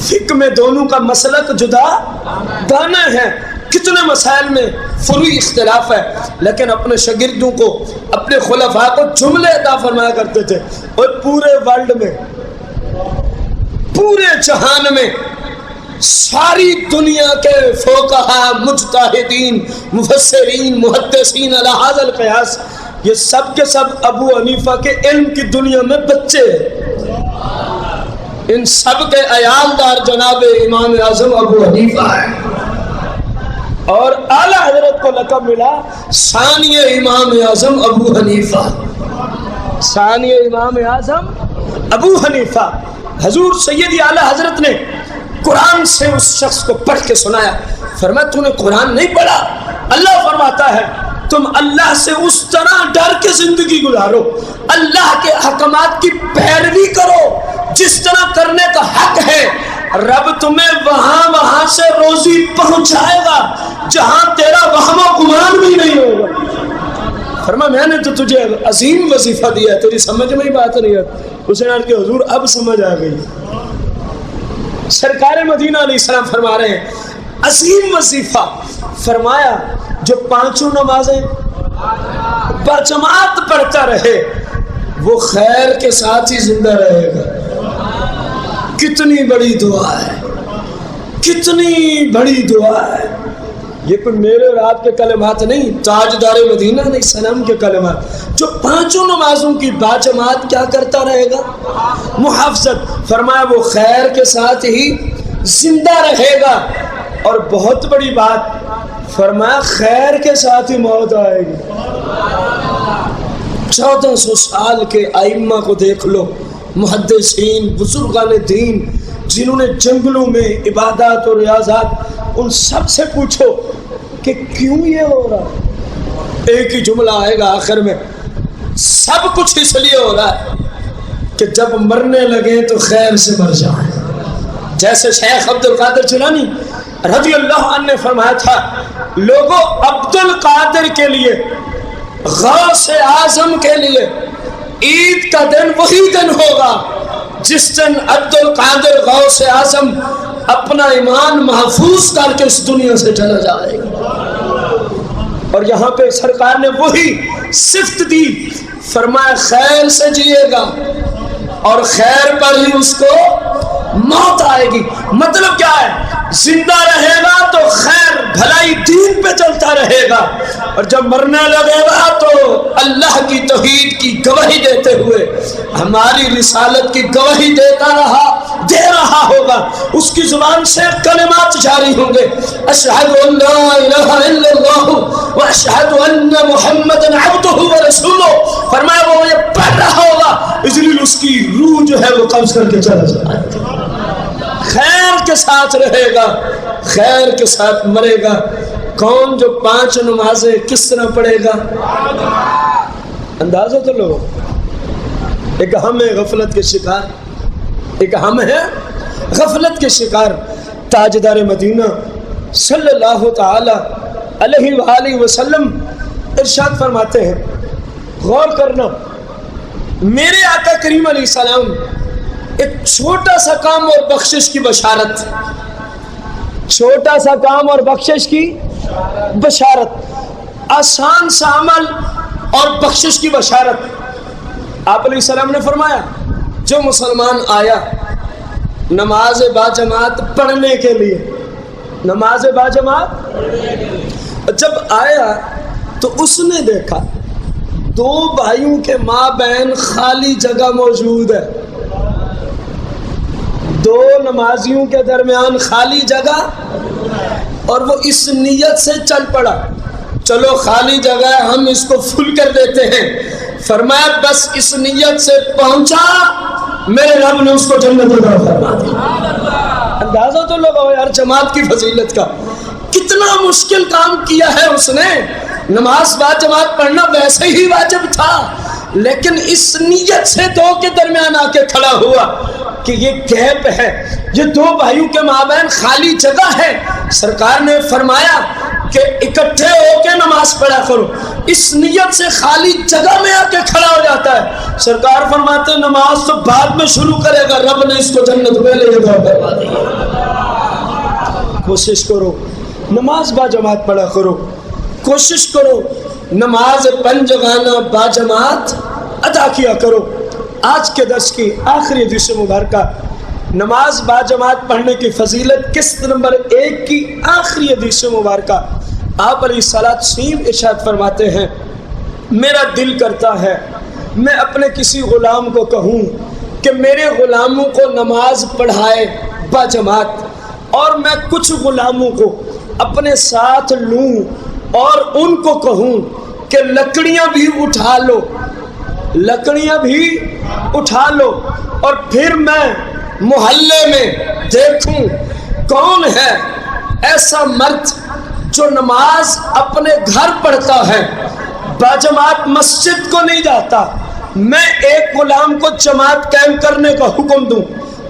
فقہ میں دونوں کا مسلک جدا گانا ہے، کتنے مسائل میں فروعی اختلاف ہے، لیکن اپنے شاگردوں کو اپنے خلفاء کو جملے عطا فرمایا کرتے تھے۔ اور پورے ورلڈ میں، پورے جہان میں ساری دنیا کے فقہاء مجتہدین مفسرین محدثین علی ھذا القیاس یہ سب کے سب ابو حنیفہ کے علم کی دنیا میں بچے ہیں، ان سب کے عیالدار جناب امام اعظم ابو حنیفہ ہیں، اور اعلیٰ حضرت کو لقب ملا ثانی امام اعظم ابو حنیفہ، ثانی امام اعظم ابو حنیفہ۔ حضور سیدی اعلیٰ حضرت نے قرآن سے اس شخص کو پڑھ کے سنایا، فرمایا تو نے قرآن نہیں پڑھا؟ اللہ فرماتا ہے تم اللہ سے اس طرح ڈر کے زندگی گزارو، اللہ کے احکامات کی پیروی کرو جس طرح کرنے کا حق ہے، رب تمہیں وہاں سے روزی پہنچائے گا جہاں تیرا وہم و گمان بھی نہیں ہوگا۔ فرمایا میں نے تو تجھے عظیم وظیفہ دیا، تیری سمجھ میں ہی بات نہیں ہے۔ اسے نے کہ حضور اب سمجھ آ گئی۔ سرکار مدینہ علیہ السلام فرما رہے ہیں عظیم وظیفہ، فرمایا جو پانچوں نمازیں بجماعت پڑھتا رہے وہ خیر کے ساتھ ہی زندہ رہے گا۔ کتنی بڑی دعا ہے، کتنی بڑی دعا ہے، یہ کوئی میرے اور آپ کے کلمات نہیں، تاجدار مدینہ علیہ السلام کے کلمات۔ جو پانچوں نمازوں کی باجماعت کیا کرتا رہے گا؟ محافظت، فرمایا وہ خیر کے ساتھ ہی زندہ رہے گا۔ اور بہت بڑی بات فرمایا خیر کے ساتھ ہی موت آئے گی۔ 1400 سال کے ائمہ کو دیکھ لو، محدثین بزرگان دین جنہوں نے جنگلوں میں عبادات اور ریاضات، ان سب سے پوچھو کہ کیوں یہ ہو رہا؟ ایک ہی جملہ آئے گا آخر میں، سب کچھ اس لیے ہو رہا ہے کہ جب مرنے لگے تو خیر سے مر جائیں۔ جیسے شیخ عبد القادر جیلانی رضی اللہ عنہ نے فرمایا تھا، لوگوں عبد القادر کے لیے، غوث اعظم کے لیے عید کا دن وہی دن ہوگا جس دن عبد القادر غوث اعظم اپنا ایمان محفوظ کر کے اس دنیا سے چلا جائے گا۔ اور یہاں پہ سرکار نے وہی صفت دی، فرمایا خیر سے جیے گا اور خیر پر ہی اس کو موت آئے گی۔ مطلب کیا ہے؟ زندہ رہے گا تو خیر بھلائی دین پہ چلتا رہے گا، اور جب مرنے لگے گا تو اللہ کی توحید کی گواہی دیتے ہوئے ہماری رسالت کی گواہی دے رہا ہوگا۔ ہوگا, اس کی زبان سے کلمات جاری ہوں گے, اشہد ان لا الہ الا اللہ و اشہد ان محمد عبدہ و رسولہ. فرمایا وہ یہ پڑھ رہا ہوگا, اجلیل اس کی روح جو ہے وہ قبض کر کے چلا جائے گا, خیر کے ساتھ رہے گا, خیر کے ساتھ مرے گا. کون جو 5 نمازیں کس طرح پڑھے گا؟ اندازہ تو لو. ایک ہم ہے غفلت کے شکار, ایک ہم ہے غفلت کے شکار. تاجدار مدینہ صلی اللہ تعالی علیہ وآلہ وسلم ارشاد فرماتے ہیں, غور کرنا, میرے آقا کریم علیہ السلام ایک چھوٹا سا کام اور بخشش کی بشارت, چھوٹا سا کام اور بخشش کی بشارت, آسان سا عمل اور بخشش کی بشارت. آپ علیہ السلام نے فرمایا جو مسلمان آیا نماز باجماعت پڑھنے کے لیے, نماز باجماعت جب آیا تو اس نے دیکھا 2 بھائیوں کے مابین خالی جگہ موجود ہے, 2 نمازیوں کے درمیان خالی جگہ, اور وہ اس نیت سے چل پڑا چلو خالی جگہ ہے ہم اس کو فل کر دیتے ہیں. فرمایا بس اس نیت سے پہنچا, میرے رب نے اس کو جنت عطا فرما دی. اندازہ تو لگاؤ یار جماعت کی فضیلت کا, کتنا مشکل کام کیا ہے اس نے. نماز با جماعت پڑھنا ویسے ہی واجب تھا, لیکن اس نیت سے 2 کے درمیان آ کے کھڑا ہوا کہ یہ گیپ ہے, یہ 2 بھائیوں کے مابین خالی جگہ ہے. سرکار نے فرمایا کہ اکٹھے ہو کے نماز پڑھا کرو. اس نیت سے خالی جگہ میں آ کے کھڑا ہو جاتا ہے. سرکار فرماتے نماز تو بعد میں شروع کرے گا, رب نے اس کو جنت میں لے جا کروا دی. کوشش کرو نماز با جماعت پڑھا کرو, کوشش کرو نماز 5 جگانہ با جماعت ادا کیا کرو. آج کے درس کی آخری حدیث مبارکہ نماز با جماعت پڑھنے کی فضیلت قسط نمبر 1 کی آخری حدیث مبارکہ. آپ علیہ السلام ارشاد فرماتے ہیں میرا دل کرتا ہے میں اپنے کسی غلام کو کہوں کہ میرے غلاموں کو نماز پڑھائے با جماعت, اور میں کچھ غلاموں کو اپنے ساتھ لوں اور ان کو کہوں کہ لکڑیاں بھی اٹھا لو, لکڑیاں بھی اٹھا لو, اور پھر میں محلے میں دیکھوں کون ہے ایسا مرد جو نماز اپنے گھر پڑھتا ہے, باجماعت مسجد کو نہیں جاتا. میں ایک غلام کو جماعت قائم کرنے کا حکم دوں,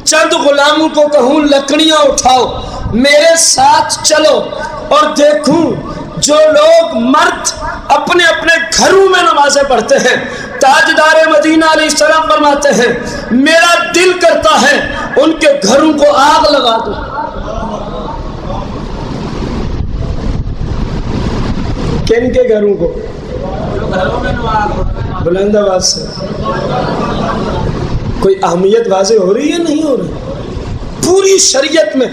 چند غلاموں کو کہوں لکڑیاں اٹھاؤ میرے ساتھ چلو, اور دیکھوں جو لوگ مرد اپنے اپنے گھروں میں نمازیں پڑھتے ہیں. تاجدار مدینہ علیہ السلام فرماتے ہیں میرا دل کرتا ہے ان کے گھروں کو آگ لگا دو. کن کے گھروں کو؟ بلند آواز سے کوئی اہمیت واضح ہو رہی ہے نہیں ہو رہی؟ پوری شریعت میں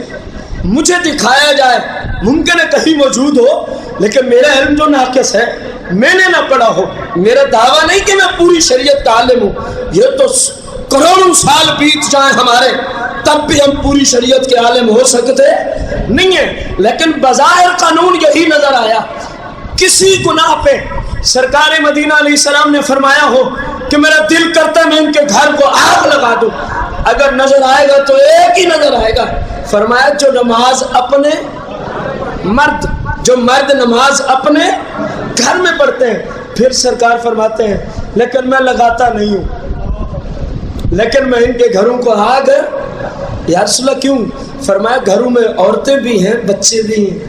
مجھے دکھایا جائے, ممکن ہے کہیں موجود ہو لیکن میرا علم جو ناقص ہے, میں نے نہ پڑھا ہو. میرا دعویٰ نہیں کہ میں پوری شریعت کا عالم ہوں, یہ تو کروڑوں سال بیت جائیں ہمارے تب بھی ہم پوری شریعت کے عالم ہو سکتے نہیں ہیں. لیکن بظاہر قانون یہی نظر آیا, کسی گناہ پہ سرکار مدینہ علیہ السلام نے فرمایا ہو کہ میرا دل کرتا ہے میں ان کے گھر کو آگ لگا دوں, اگر نظر آئے گا تو ایک ہی نظر آئے گا. فرمایا جو نماز اپنے مرد, جو مرد نماز اپنے گھر میں پڑھتے ہیں. پھر سرکار فرماتے ہیں لیکن میں لگاتا نہیں ہوں, لیکن میں ان کے گھروں کو آگ. یا رسول اللہ کیوں؟ فرمایا گھروں میں عورتیں بھی ہیں بچے بھی ہیں.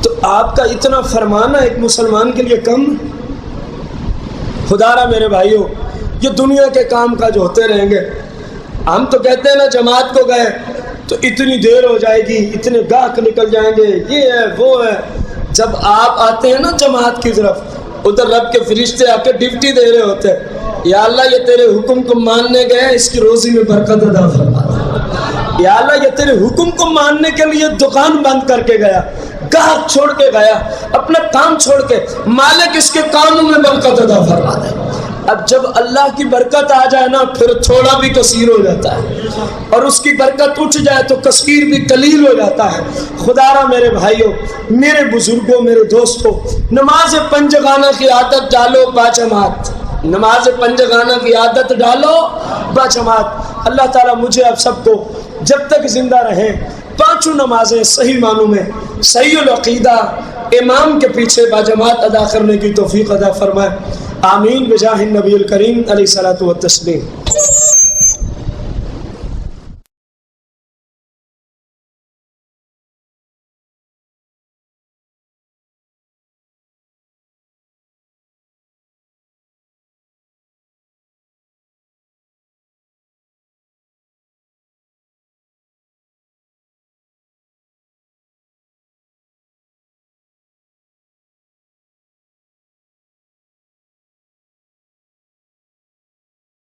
تو آپ کا اتنا فرمانا ایک مسلمان کے لیے کم؟ خدا را میرے بھائیوں, یہ دنیا کے کام کاج ہوتے رہیں گے. ہم تو کہتے ہیں نا جماعت کو گئے تو اتنی دیر ہو جائے گی, اتنے گاہک نکل جائیں گے, یہ ہے وہ ہے. جب آپ آتے ہیں نا جماعت کی طرف, ادھر رب کے فرشتے آ کے ڈیوٹی دے رہے ہوتے ہیں, یا اللہ یہ تیرے حکم کو ماننے گئے, اس کی روزی میں برکت عطا فرما دے. یا اللہ یہ تیرے حکم کو ماننے کے لیے دکان بند کر کے گیا, گاہک چھوڑ کے گیا, اپنا کام چھوڑ کے, مالک اس کے کاموں میں برکت عطا فرما دے. اب جب اللہ کی برکت آ جائے نا پھر تھوڑا بھی کثیر ہو جاتا ہے، اور اس کی برکت اٹھ جائے تو کثیر بھی قلیل ہو جاتا ہے۔ خدا را میرے بھائیوں، میرے بزرگوں، میرے دوستوں، نماز پنجگانہ کی عادت ڈالو باجماعت، نماز پنجگانہ کی عادت ڈالو باجماعت۔ اللہ تعالیٰ مجھے آپ سب کو جب تک زندہ رہیں پانچوں نمازیں صحیح معنوں میں صحیح العقیدہ امام کے پیچھے باجماعت ادا کرنے کی توفیق عطا فرمائے، آمین بجاہ النبی الکریم علیہ الصلوۃ والتسلیم۔